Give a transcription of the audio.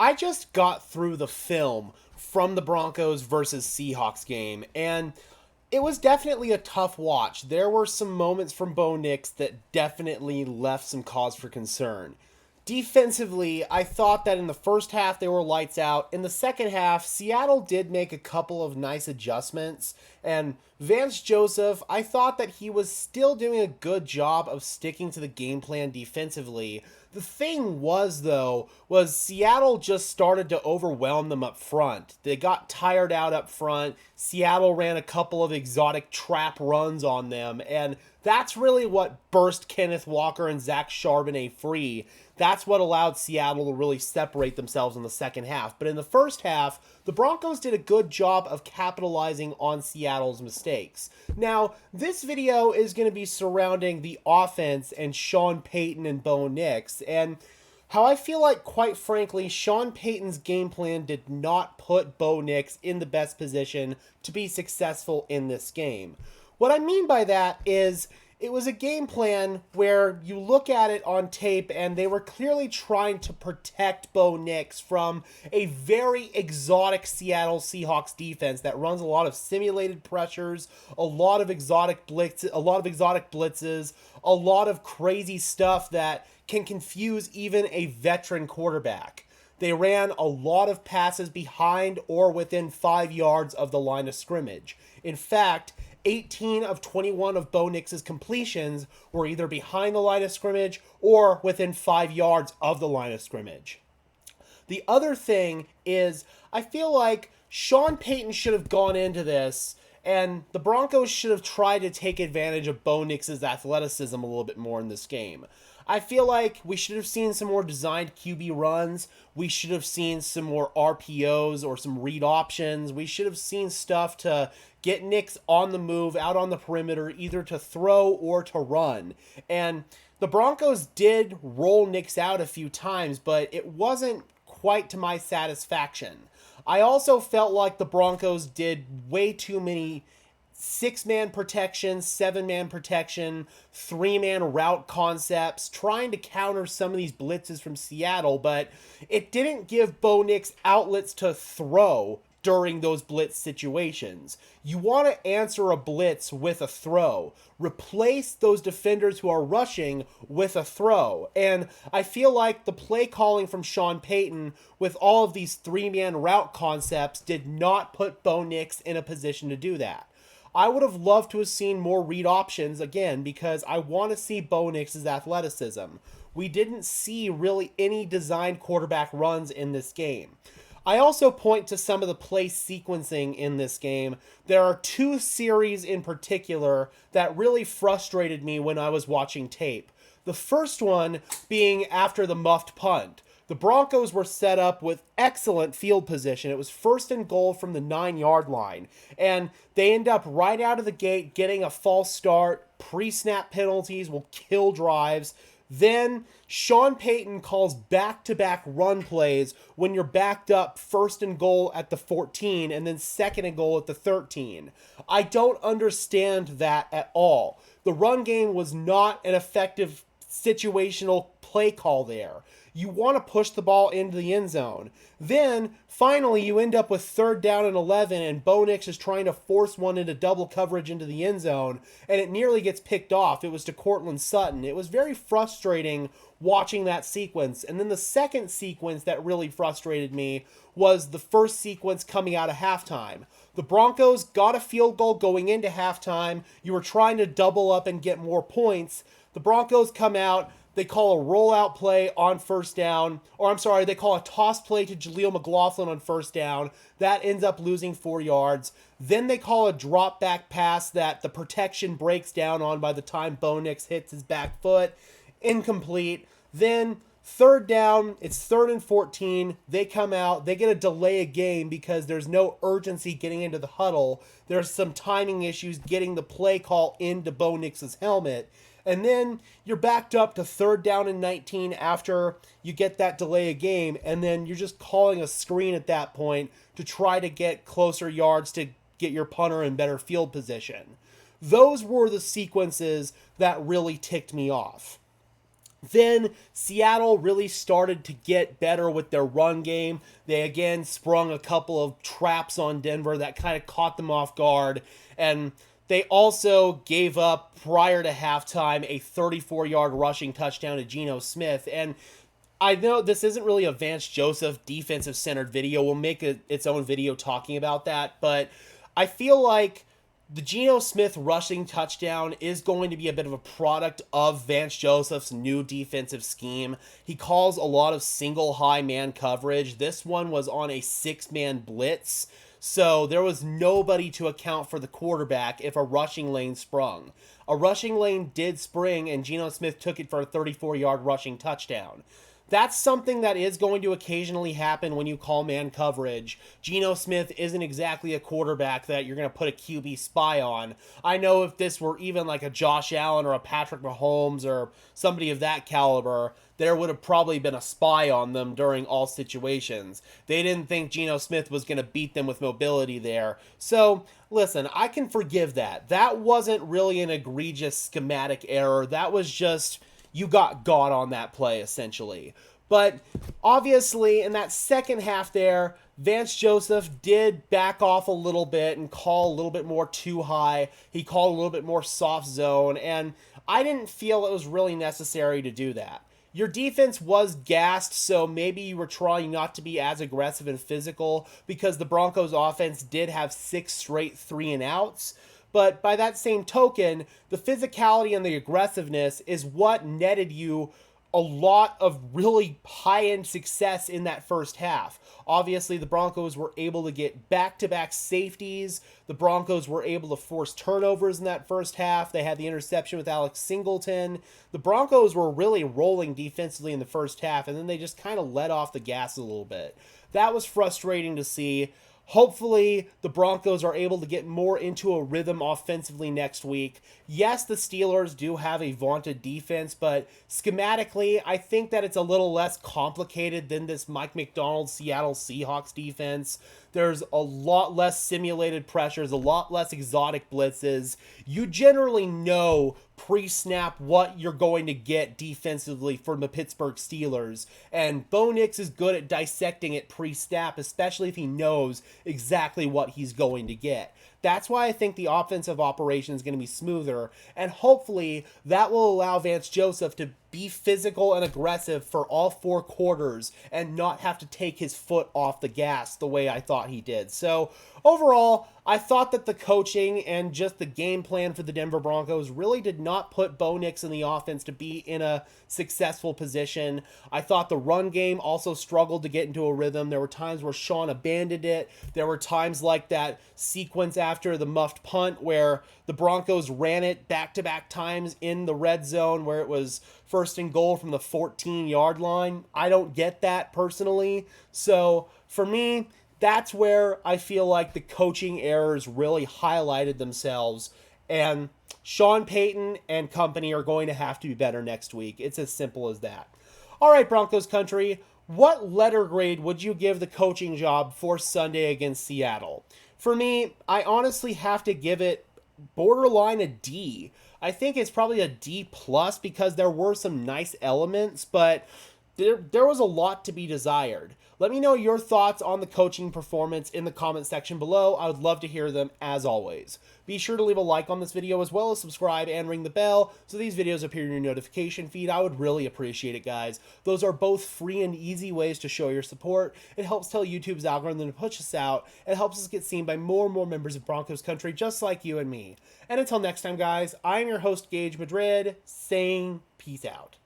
I just got through the film from the Broncos versus Seahawks game, and it was definitely a tough watch. There were some moments from Bo Nix that definitely left some cause for concern. Defensively, I thought that in the first half they were lights out. In the second half, Seattle did make a couple of nice adjustments. And Vance Joseph, I thought that he was still doing a good job of sticking to the game plan defensively. The thing was, though, was Seattle just started to overwhelm them up front. They got tired out up front. Seattle ran a couple of exotic trap runs on them, and that's really what burst Kenneth Walker and Zach Charbonnet free. That's what allowed Seattle to really separate themselves in the second half. But in the first half, the Broncos did a good job of capitalizing on Seattle's mistakes. Now, this video is going to be surrounding the offense and Sean Payton and Bo Nix, and how I feel like, quite frankly, Sean Payton's game plan did not put Bo Nix in the best position to be successful in this game. What I mean by that is it was a game plan where you look at it on tape and they were clearly trying to protect Bo Nix from a very exotic Seattle Seahawks defense that runs a lot of simulated pressures, a lot of exotic blitzes, a lot of crazy stuff that can confuse even a veteran quarterback. They ran a lot of passes behind or within 5 yards of the line of scrimmage. In fact, 18 of 21 of Bo Nix's completions were either behind the line of scrimmage or within 5 yards of the line of scrimmage. The other thing is, I feel like Sean Payton should have gone into this, and the Broncos should have tried to take advantage of Bo Nix's athleticism a little bit more in this game. I feel like we should have seen some more designed QB runs. We should have seen some more RPOs or some read options. We should have seen stuff to get Nix on the move, out on the perimeter, either to throw or to run. And the Broncos did roll Nix out a few times, but it wasn't quite to my satisfaction. I also felt like the Broncos did way too many 6-man protection, 7-man protection, 3-man route concepts, trying to counter some of these blitzes from Seattle, but it didn't give Bo Nix outlets to throw during those blitz situations. You want to answer a blitz with a throw. Replace those defenders who are rushing with a throw. And I feel like the play calling from Sean Payton with all of these 3-man route concepts did not put Bo Nix in a position to do that. I would have loved to have seen more read options again because I want to see Bo Nix's athleticism. We didn't see really any designed quarterback runs in this game. I also point to some of the play sequencing in this game. There are 2 series in particular that really frustrated me when I was watching tape. The first one being after the muffed punt. The Broncos were set up with excellent field position. It was 1st and goal from the 9-yard line. And they end up right out of the gate getting a false start. Pre-snap penalties will kill drives. Then Sean Payton calls back-to-back run plays when you're backed up 1st and goal at the 14 and then 2nd and goal at the 13. I don't understand that at all. The run game was not an effective situational play call there. You want to push the ball into the end zone. Then, finally, you end up with 3rd down and 11, and Bo Nix is trying to force one into double coverage into the end zone, and it nearly gets picked off. It was to Courtland Sutton. It was very frustrating watching that sequence. And then the second sequence that really frustrated me was the first sequence coming out of halftime. The Broncos got a field goal going into halftime. You were trying to double up and get more points. The Broncos come out. They call a rollout play on 1st down, they call a toss play to Jaleel McLaughlin on 1st down. That ends up losing 4 yards. Then they call a drop back pass that the protection breaks down on by the time Bo Nix hits his back foot. Incomplete. Then 3rd down, it's 3rd and 14. They come out, they get a delay of game because there's no urgency getting into the huddle. There's some timing issues getting the play call into Bo Nix's helmet. And then you're backed up to 3rd down and 19 after you get that delay of game, and then you're just calling a screen at that point to try to get closer yards to get your punter in better field position. Those were the sequences that really ticked me off. Then Seattle really started to get better with their run game. They again sprung a couple of traps on Denver that kind of caught them off guard. And they also gave up prior to halftime a 34-yard rushing touchdown to Geno Smith. And I know this isn't really a Vance Joseph defensive centered video. We'll make its own video talking about that. But I feel like the Geno Smith rushing touchdown is going to be a bit of a product of Vance Joseph's new defensive scheme. He calls a lot of single high man coverage. This one was on a 6-man blitz, so there was nobody to account for the quarterback if a rushing lane sprung. A rushing lane did spring, and Geno Smith took it for a 34-yard rushing touchdown. That's something that is going to occasionally happen when you call man coverage. Geno Smith isn't exactly a quarterback that you're going to put a QB spy on. I know if this were even like a Josh Allen or a Patrick Mahomes or somebody of that caliber, there would have probably been a spy on them during all situations. They didn't think Geno Smith was going to beat them with mobility there. So, listen, I can forgive that. That wasn't really an egregious schematic error. That was just, you got on that play, essentially. But obviously, in that second half there, Vance Joseph did back off a little bit and call a little bit more too high. He called a little bit more soft zone, and I didn't feel it was really necessary to do that. Your defense was gassed, so maybe you were trying not to be as aggressive and physical because the Broncos offense did have 6 straight 3-and-outs. But by that same token, the physicality and the aggressiveness is what netted you a lot of really high-end success in that first half. Obviously, the Broncos were able to get back-to-back safeties. The Broncos were able to force turnovers in that first half. They had the interception with Alex Singleton. The Broncos were really rolling defensively in the first half, and then they just kind of let off the gas a little bit. That was frustrating to see. Hopefully, the Broncos are able to get more into a rhythm offensively next week. Yes, the Steelers do have a vaunted defense, but schematically, I think that it's a little less complicated than this Mike Macdonald Seattle Seahawks defense. There's a lot less simulated pressures, a lot less exotic blitzes. You generally know pre-snap what you're going to get defensively from the Pittsburgh Steelers. And Bo Nix is good at dissecting it pre-snap, especially if he knows exactly what he's going to get. That's why I think the offensive operation is going to be smoother, and hopefully that will allow Vance Joseph to be physical and aggressive for all 4 quarters and not have to take his foot off the gas the way I thought he did. So overall, I thought that the coaching and just the game plan for the Denver Broncos really did not put Bo Nix in the offense to be in a successful position. I thought the run game also struggled to get into a rhythm. There were times where Sean abandoned it. There were times like that sequence after the muffed punt where the Broncos ran it back-to-back times in the red zone where it was 1st and goal from the 14-yard line. I don't get that personally. So for me, that's where I feel like the coaching errors really highlighted themselves. And Sean Payton and company are going to have to be better next week. It's as simple as that. All right, Broncos country, what letter grade would you give the coaching job for Sunday against Seattle? For me, I honestly have to give it borderline a D. I think it's probably a D plus because there were some nice elements, but there was a lot to be desired. Let me know your thoughts on the coaching performance in the comment section below. I would love to hear them as always. Be sure to leave a like on this video as well as subscribe and ring the bell so these videos appear in your notification feed. I would really appreciate it, guys. Those are both free and easy ways to show your support. It helps tell YouTube's algorithm to push us out. It helps us get seen by more and more members of Broncos country just like you and me. And until next time, guys, I'm your host, Gage Madrid, saying peace out.